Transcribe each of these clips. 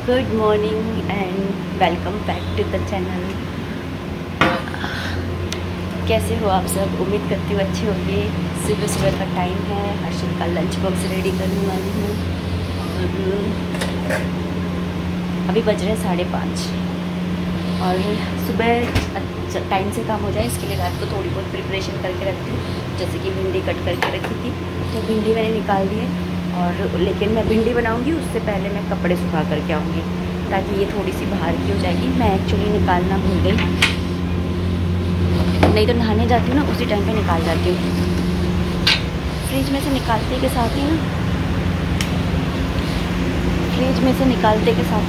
Good morning and welcome back to the channel. कैसे हो आप सब? उम्मीद करती हूँ अच्छे होंगे। सुबह सुबह का टाइम है, हर्षित का लंच बॉक्स रेडी करने वाली हूँ। अभी बज रहे हैं 5:30 और सुबह टाइम से काम हो जाए इसके लिए रात को थोड़ी बहुत प्रिपरेशन करके रखती हूँ। जैसे कि भिंडी कट करके रखी थी, तो भिंडी मैंने निकाल दी है। और लेकिन मैं भिंडी बनाऊंगी उससे पहले मैं कपड़े सुखा करके आऊँगी, ताकि ये थोड़ी सी बाहर की हो जाएगी। मैं एक्चुअली निकालना भूल गई, नहीं तो नहाने जाती हूँ ना उसी टाइम पे निकाल जाती हूँ। फ्रिज में से निकालते के साथ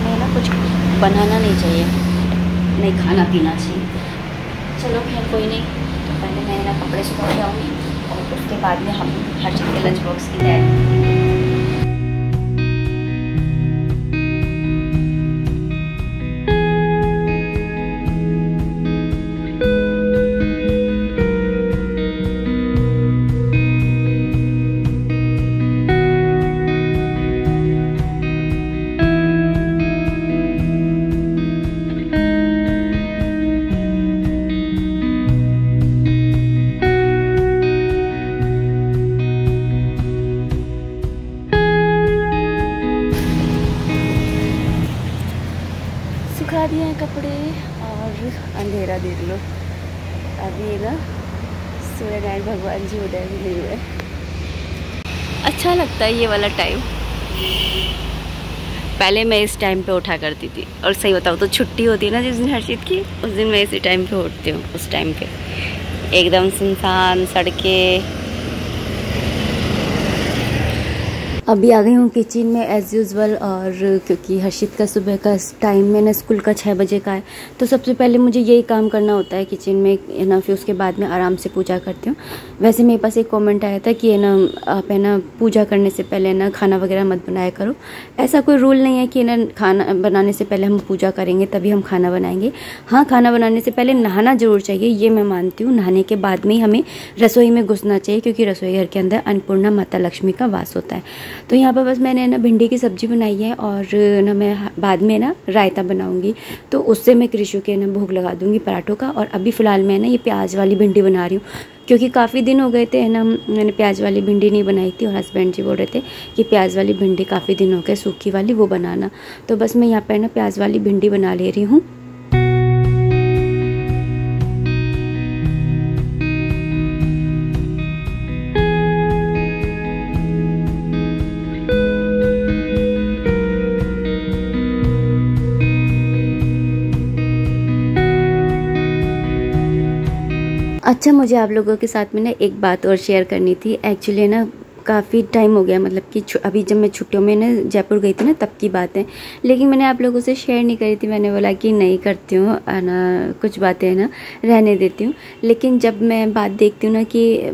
ही ना कुछ बनाना नहीं चाहिए, नहीं खाना पीना चाहिए। चलो खैर कोई नहीं, तो पहले मैं ना कपड़े सुखा के आऊँगी और उसके बाद में हम हर्षित के लंच बॉक्स की तैयारी। सुखा दिए हैं कपड़े और अंधेरा देख लो। अभी ना सूर्यनारायण भगवान जी उदय भी नहीं हुए। अच्छा लगता है ये वाला टाइम। पहले मैं इस टाइम पे उठा करती थी, और सही बताऊँ तो छुट्टी होती है ना जिस दिन हर्षित की, उस दिन मैं इसी टाइम पे उठती हूँ। उस टाइम पे एकदम सुनसान सड़कें। अभी आ गई हूँ किचन में एज़ यूज़ुअल। और क्योंकि हर्षित का सुबह का टाइम में ना स्कूल का 6 बजे का है, तो सबसे पहले मुझे यही काम करना होता है किचन में, है ना। फिर उसके बाद में आराम से पूजा करती हूँ। वैसे मेरे पास एक कमेंट आया था कि है ना आप है ना पूजा करने से पहले ना खाना वगैरह मत बनाया करो। ऐसा कोई रूल नहीं है कि ना खाना बनाने से पहले हम पूजा करेंगे तभी हम खाना बनाएंगे। हाँ, खाना बनाने से पहले नहाना ज़रूर चाहिए, ये मैं मानती हूँ। नहाने के बाद में ही हमें रसोई में घुसना चाहिए, क्योंकि रसोई घर के अंदर अन्नपूर्णा माता लक्ष्मी का वास होता है। तो यहाँ पर बस मैंने ना भिंडी की सब्ज़ी बनाई है, और ना मैं बाद में ना रायता बनाऊंगी, तो उससे मैं कृषु के ना भोग लगा दूंगी पराठों का। और अभी फ़िलहाल मैं ना ये प्याज वाली भिंडी बना रही हूँ, क्योंकि काफ़ी दिन हो गए थे है ना मैंने प्याज वाली भिंडी नहीं बनाई थी, और हस्बैंड जी बोल रहे थे कि प्याज वाली भिंडी काफ़ी दिन हो गए, सूखी वाली वो बनाना। तो बस मैं यहाँ पर ना प्याज वाली भिंडी बना ले रही हूँ। अच्छा, मुझे आप लोगों के साथ में ना एक बात और शेयर करनी थी। एक्चुअली ना काफ़ी टाइम हो गया, मतलब कि अभी जब मैं छुट्टियों में ना जयपुर गई थी ना तब की बात है, लेकिन मैंने आप लोगों से शेयर नहीं करी थी। मैंने बोला कि नहीं करती हूँ ना, कुछ बातें ना रहने देती हूँ। लेकिन जब मैं बात देखती हूँ ना कि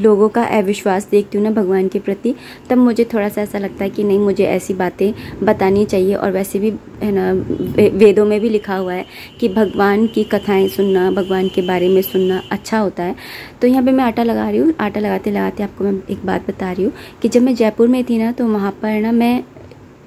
लोगों का अविश्वास देखती हूँ ना भगवान के प्रति, तब मुझे थोड़ा सा ऐसा लगता है कि नहीं, मुझे ऐसी बातें बतानी चाहिए। और वैसे भी है ना वेदों में भी लिखा हुआ है कि भगवान की कथाएँ सुनना, भगवान के बारे में सुनना अच्छा होता है। तो यहाँ पे मैं आटा लगा रही हूँ। आटा लगाते लगाते आपको मैं एक बात बता रही हूँ कि जब मैं जयपुर में थी ना, तो वहाँ पर ना मैं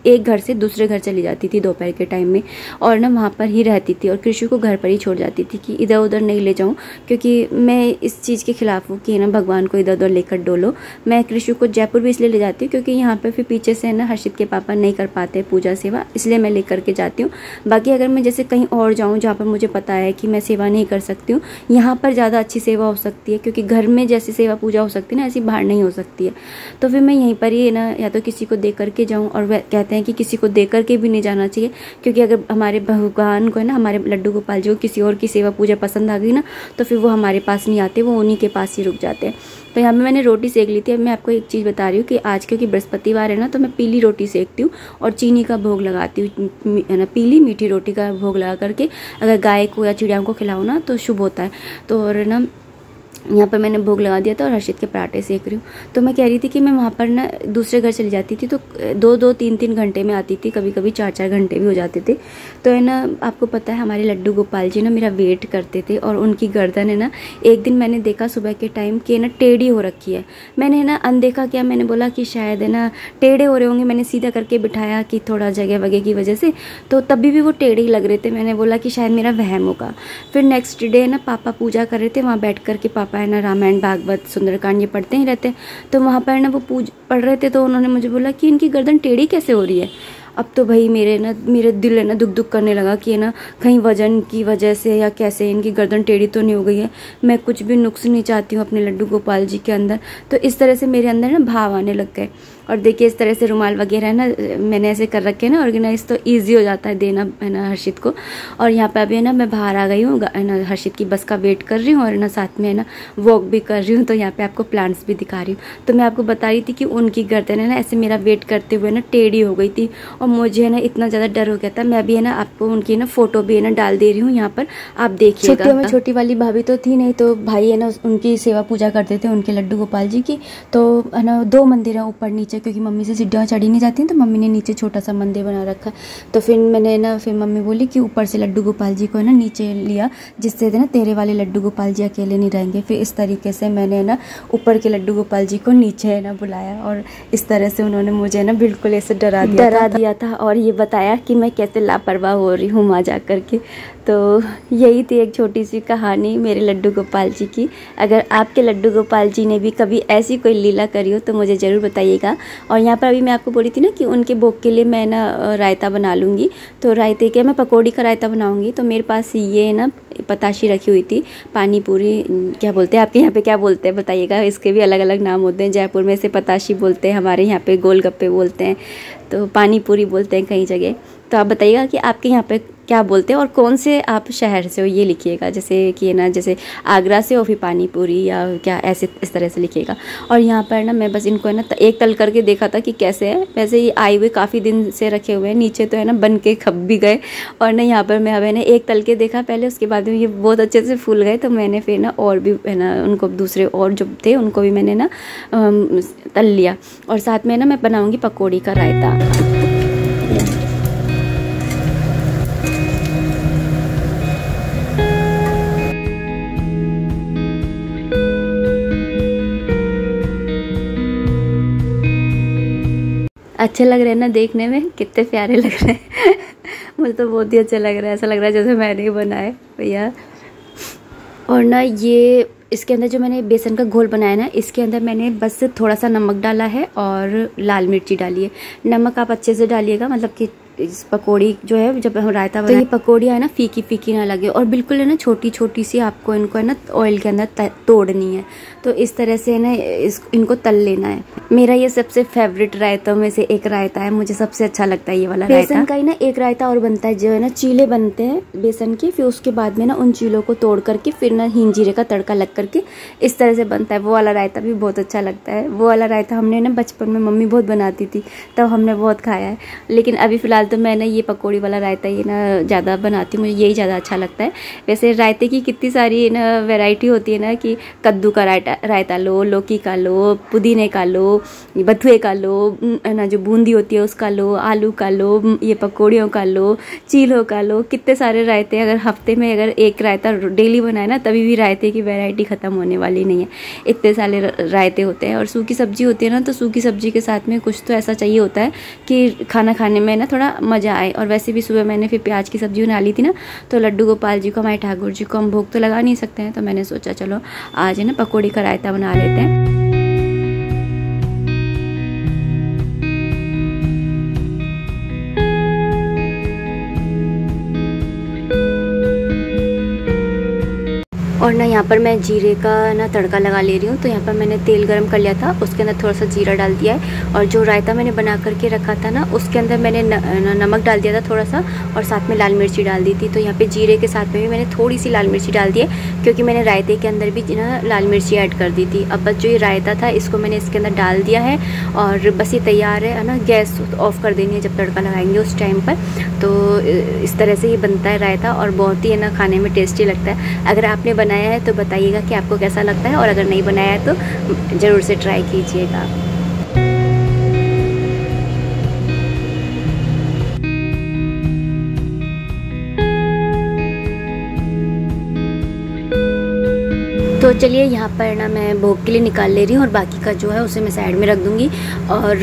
एक घर से दूसरे घर चली जाती थी दोपहर के टाइम में, और ना वहाँ पर ही रहती थी, और कृषि को घर पर ही छोड़ जाती थी कि इधर उधर नहीं ले जाऊँ, क्योंकि मैं इस चीज़ के खिलाफ हूँ कि ना भगवान को इधर उधर लेकर डोलो। मैं कृषि को जयपुर भी इसलिए ले जाती हूँ क्योंकि यहाँ पर फिर पीछे से ना हर्षित के पापा नहीं कर पाते पूजा सेवा, इसलिए मैं लेकर के जाती हूँ। बाकी अगर मैं जैसे कहीं और जाऊँ जहाँ पर मुझे पता है कि मैं सेवा नहीं कर सकती हूँ, यहाँ पर ज़्यादा अच्छी सेवा हो सकती है, क्योंकि घर में जैसी सेवा पूजा हो सकती है ना, ऐसी बाहर नहीं हो सकती है। तो फिर मैं यहीं पर ही ना या तो किसी को दे करके जाऊँ, और वह कहते हैं कि किसी को दे करके भी नहीं जाना चाहिए, क्योंकि अगर हमारे भगवान को है ना, हमारे लड्डू गोपाल जी को किसी और की सेवा पूजा पसंद आ गई ना, तो फिर वो हमारे पास नहीं आते, वो उन्हीं के पास ही रुक जाते हैं। तो यहाँ पे मैंने रोटी सेक ली थी। अब मैं आपको एक चीज़ बता रही हूँ कि आज क्योंकि बृहस्पतिवार है ना, तो मैं पीली रोटी सेकती हूँ और चीनी का भोग लगाती हूँ, है ना। पीली मीठी रोटी का भोग लगा करके अगर गाय को या चिड़ियाओं को खिलाओ ना तो शुभ होता है। तो और ना यहाँ पर मैंने भोग लगा दिया था और हर्षित के पराठे सेक रही हूँ। तो मैं कह रही थी कि मैं वहाँ पर ना दूसरे घर चली जाती थी तो 2-2, 3-3 घंटे में आती थी, कभी कभी 4-4 घंटे भी हो जाते थे। तो है ना, आपको पता है हमारे लड्डू गोपाल जी ना मेरा वेट करते थे और उनकी गर्दन है ना, एक दिन मैंने देखा सुबह के टाइम कि ना टेढ़ी हो रखी है। मैंने है ना अनदेखा किया, मैंने बोला कि शायद है ना टेढ़े हो रहे होंगे, मैंने सीधा करके बिठाया कि थोड़ा जगह वगैरह की वजह से, तो तभी भी वो टेढ़े ही लग रहे थे। मैंने बोला कि शायद मेरा वहम होगा। फिर नेक्स्ट डे ना पापा पूजा कर रहे थे, वहाँ बैठ कर के पापा है ना रामायण भागवत सुंदरकांड ये पढ़ते ही रहते, तो वहाँ पर ना वो पढ़ रहे थे, तो उन्होंने मुझे बोला कि इनकी गर्दन टेढ़ी कैसे हो रही है। अब तो भाई मेरे दिल है ना दुख दुख करने लगा कि है ना कहीं वजन की वजह से या कैसे इनकी गर्दन टेढ़ी तो नहीं हो गई है। मैं कुछ भी नुक्स नहीं चाहती हूँ अपने लड्डू गोपाल जी के अंदर। तो इस तरह से मेरे अंदर ना भाव आने लग गए। और देखिए इस तरह से रुमाल वगैरह है ना मैंने ऐसे कर रखे हैं ना ऑर्गेनाइज, तो ईजी हो जाता है देना है ना हर्षित को। और यहाँ पे अभी है ना मैं बाहर आ गई हूँ, है ना हर्षित की बस का वेट कर रही हूँ और ना साथ में है ना वॉक भी कर रही हूँ। तो यहाँ पे आपको प्लांट्स भी दिखा रही हूँ। तो मैं आपको बता रही थी कि उनकी गर्दन है ना ऐसे मेरा वेट करते हुए ना टेढ़ी हो गई थी और मुझे है ना इतना ज़्यादा डर हो गया था। मैं अभी है ना आपको उनकी ना फोटो भी है ना डाल दे रही हूँ यहाँ पर, आप देखिएगा। छुट्टियों में छोटी वाली भाभी तो थी नहीं, तो भाई है ना उनकी सेवा पूजा करते थे उनके लड्डू गोपाल जी की। तो है ना 2 मंदिर है ऊपर नीचे, क्योंकि मम्मी से सीढ़ियाँ चढ़ी नहीं जाती हैं, तो मम्मी ने नीचे छोटा सा मंदिर बना रखा। तो फिर मैंने ना फिर मम्मी बोली कि ऊपर से लड्डू गोपाल जी को है ना नीचे लिया, जिससे ना तेरे वाले लड्डू गोपाल जी अकेले नहीं रहेंगे। फिर इस तरीके से मैंने ना ऊपर के लड्डू गोपाल जी को नीचे है ना बुलाया और इस तरह से उन्होंने मुझे ना बिल्कुल ऐसे डरा दिया था और ये बताया कि मैं कैसे लापरवाह हो रही हूँ वहाँ जा कर के। तो यही थी एक छोटी सी कहानी मेरे लड्डू गोपाल जी की। अगर आपके लड्डू गोपाल जी ने भी कभी ऐसी कोई लीला करी हो तो मुझे ज़रूर बताइएगा। और यहाँ पर अभी मैं आपको बोली थी ना कि उनके भोग के लिए मैं ना रायता बना लूँगी, तो रायते के मैं पकौड़ी का रायता बनाऊँगी। तो मेरे पास ये ना पताशी रखी हुई थी, पानी पूरी क्या बोलते हैं आपके यहाँ पे, क्या बोलते हैं बताइएगा, इसके भी अलग अलग नाम होते हैं। जयपुर में इसे पताशी बोलते हैं, हमारे यहाँ पे गोलगप्पे बोलते हैं, तो पानी पूरी बोलते हैं कई जगह। तो आप बताइएगा कि आपके यहाँ पे क्या बोलते हैं और कौन से आप शहर से हो, ये लिखिएगा। जैसे कि ना जैसे आगरा से हो फिर पानी पूरी या क्या, ऐसे इस तरह से लिखिएगा। और यहाँ पर ना मैं बस इनको है ना एक तल करके देखा था कि कैसे है। वैसे ये आए हुए काफ़ी दिन से रखे हुए हैं, नीचे तो है ना बन के खप भी गए। और ना यहाँ पर मैं अब है ना एक तल के देखा पहले, उसके बाद में ये बहुत अच्छे से फूल गए। तो मैंने फिर ना और भी है ना उनको दूसरे और जो थे उनको भी मैंने ना तल लिया। और साथ में ना मैं बनाऊँगी पकौड़ी का रायता। अच्छे लग रहे हैं ना देखने में, कितने प्यारे लग रहे हैं मुझे तो बहुत ही अच्छा लग रहा है, ऐसा लग रहा है जैसे मैंने ही बनाए भैया। और ना ये इसके अंदर जो मैंने बेसन का घोल बनाया ना, इसके अंदर मैंने बस थोड़ा सा नमक डाला है और लाल मिर्ची डाली है। नमक आप अच्छे से डालिएगा, मतलब कि इस पकौड़ी जो है जब हम रायता बनाए तो ये पकौड़ियाँ है ना फीकी फीकी ना लगे। और बिल्कुल है ना छोटी छोटी सी आपको इनको है ना ऑयल के अंदर तोड़नी है। तो इस तरह से है ना इनको तल लेना है। मेरा ये सबसे फेवरेट रायतों में से एक रायता है, मुझे सबसे अच्छा लगता है ये वाला रायता। बेसन का ही ना एक रायता और बनता है, जो है ना चीले बनते हैं बेसन के, फिर उसके बाद में ना उन चीलों को तोड़ करके फिर ना हींग जीरे का तड़का लग करके इस तरह से बनता है। वो वाला रायता भी बहुत अच्छा लगता है। वो वाला रायता हमने ना बचपन में मम्मी बहुत बनाती थी, तब हमने बहुत खाया है। लेकिन अभी फिलहाल तो मैं ना ये पकौड़ी वाला रायता ये ना ज़्यादा बनाती हूँ, मुझे यही ज़्यादा अच्छा लगता है। वैसे रायते की कितनी सारी ना वैरायटी होती है ना, कि कद्दू का रायता लो, लौकी का लो, पुदीने का लो, बथुए का लो, ना जो बूंदी होती है उसका लो, आलू का लो, ये पकौड़ियों का लो, चीलों का लो, कितने सारे रायते। अगर हफ्ते में अगर एक रायता डेली बनाए ना तभी भी रायते की वैरायटी ख़त्म होने वाली नहीं है, इतने सारे रायते होते हैं। और सूखी सब्जी होती है ना, तो सूखी सब्जी के साथ में कुछ तो ऐसा चाहिए होता है कि खाना खाने में ना थोड़ा मज़ा आए। और वैसे भी सुबह मैंने फिर प्याज की सब्जी बना ली थी ना, तो लड्डू गोपाल जी को, हमारे ठाकुर जी को हम भोग तो लगा नहीं सकते हैं, तो मैंने सोचा चलो आज है ना पकौड़ी का रायता बना लेते हैं। और ना यहाँ पर मैं जीरे का ना तड़का लगा ले रही हूँ। तो यहाँ पर मैंने तेल गरम कर लिया था, उसके अंदर थोड़ा सा जीरा डाल दिया है। और जो रायता मैंने बना करके रखा था ना, उसके अंदर मैंने नमक डाल दिया था थोड़ा सा, और साथ में लाल मिर्ची डाल दी थी। तो यहाँ पे जीरे के साथ में भी मैंने थोड़ी सी लाल मिर्ची डाल दी है, क्योंकि मैंने रायते के अंदर भी ना लाल मिर्ची ऐड कर दी थी। अब बस जो ये रायता था इसको मैंने इसके अंदर डाल दिया है और बस ये तैयार है ना। गैस ऑफ कर देनी है जब तड़का लगाएंगे उस टाइम पर। तो इस तरह से ये बनता है रायता और बहुत ही है ना खाने में टेस्टी लगता है। अगर आपने बनाया है तो बताइएगा कि आपको कैसा लगता है, और अगर नहीं बनाया है तो ज़रूर से ट्राई कीजिएगा। तो चलिए यहाँ पर ना मैं भोग के लिए निकाल ले रही हूँ, और बाकी का जो है उसे मैं साइड में रख दूँगी। और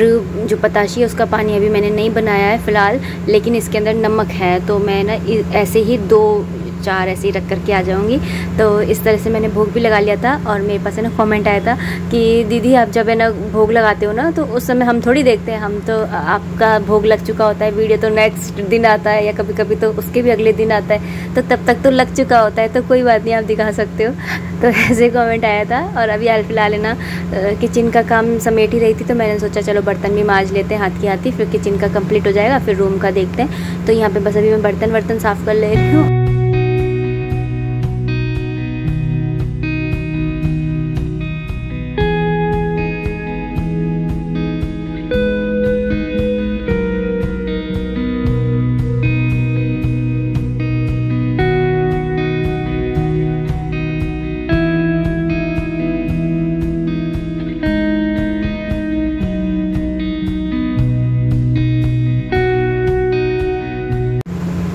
जो पताशी है उसका पानी अभी मैंने नहीं बनाया है फ़िलहाल, लेकिन इसके अंदर नमक है, तो मैं ना ऐसे ही 2-4 ऐसे ही रख करके आ जाऊँगी। तो इस तरह से मैंने भोग भी लगा लिया था। और मेरे पास है ना कमेंट आया था कि दीदी आप जब है ना भोग लगाते हो ना तो उस समय हम थोड़ी देखते हैं, हम तो आपका भोग लग चुका होता है, वीडियो तो नेक्स्ट दिन आता है या कभी कभी तो उसके भी अगले दिन आता है, तो तब तक तो लग चुका होता है, तो कोई बात नहीं, आप दिखा सकते हो। तो ऐसे कमेंट आया था। और अभी फिलहाल है ना किचन का काम समेट ही रही थी, तो मैंने सोचा चलो बर्तन भी मांज लेते हैं हाथ की हाथ ही, फिर किचन का कंप्लीट हो जाएगा, फिर रूम का देखते हैं। तो यहाँ पे बस अभी मैं बर्तन साफ़ कर ले रही हूँ।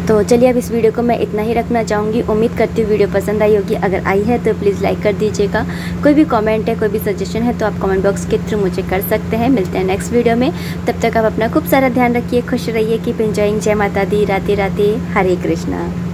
तो चलिए अब इस वीडियो को मैं इतना ही रखना चाहूँगी। उम्मीद करती हूँ वीडियो पसंद आई होगी। अगर आई है तो प्लीज़ लाइक कर दीजिएगा। कोई भी कमेंट है, कोई भी सजेशन है तो आप कमेंट बॉक्स के थ्रू मुझे कर सकते हैं। मिलते हैं नेक्स्ट वीडियो में, तब तक आप अपना खूब सारा ध्यान रखिए, खुश रहिए, कीप एंजॉइंग। जय माता दी। राधे राधे, हरे कृष्णा।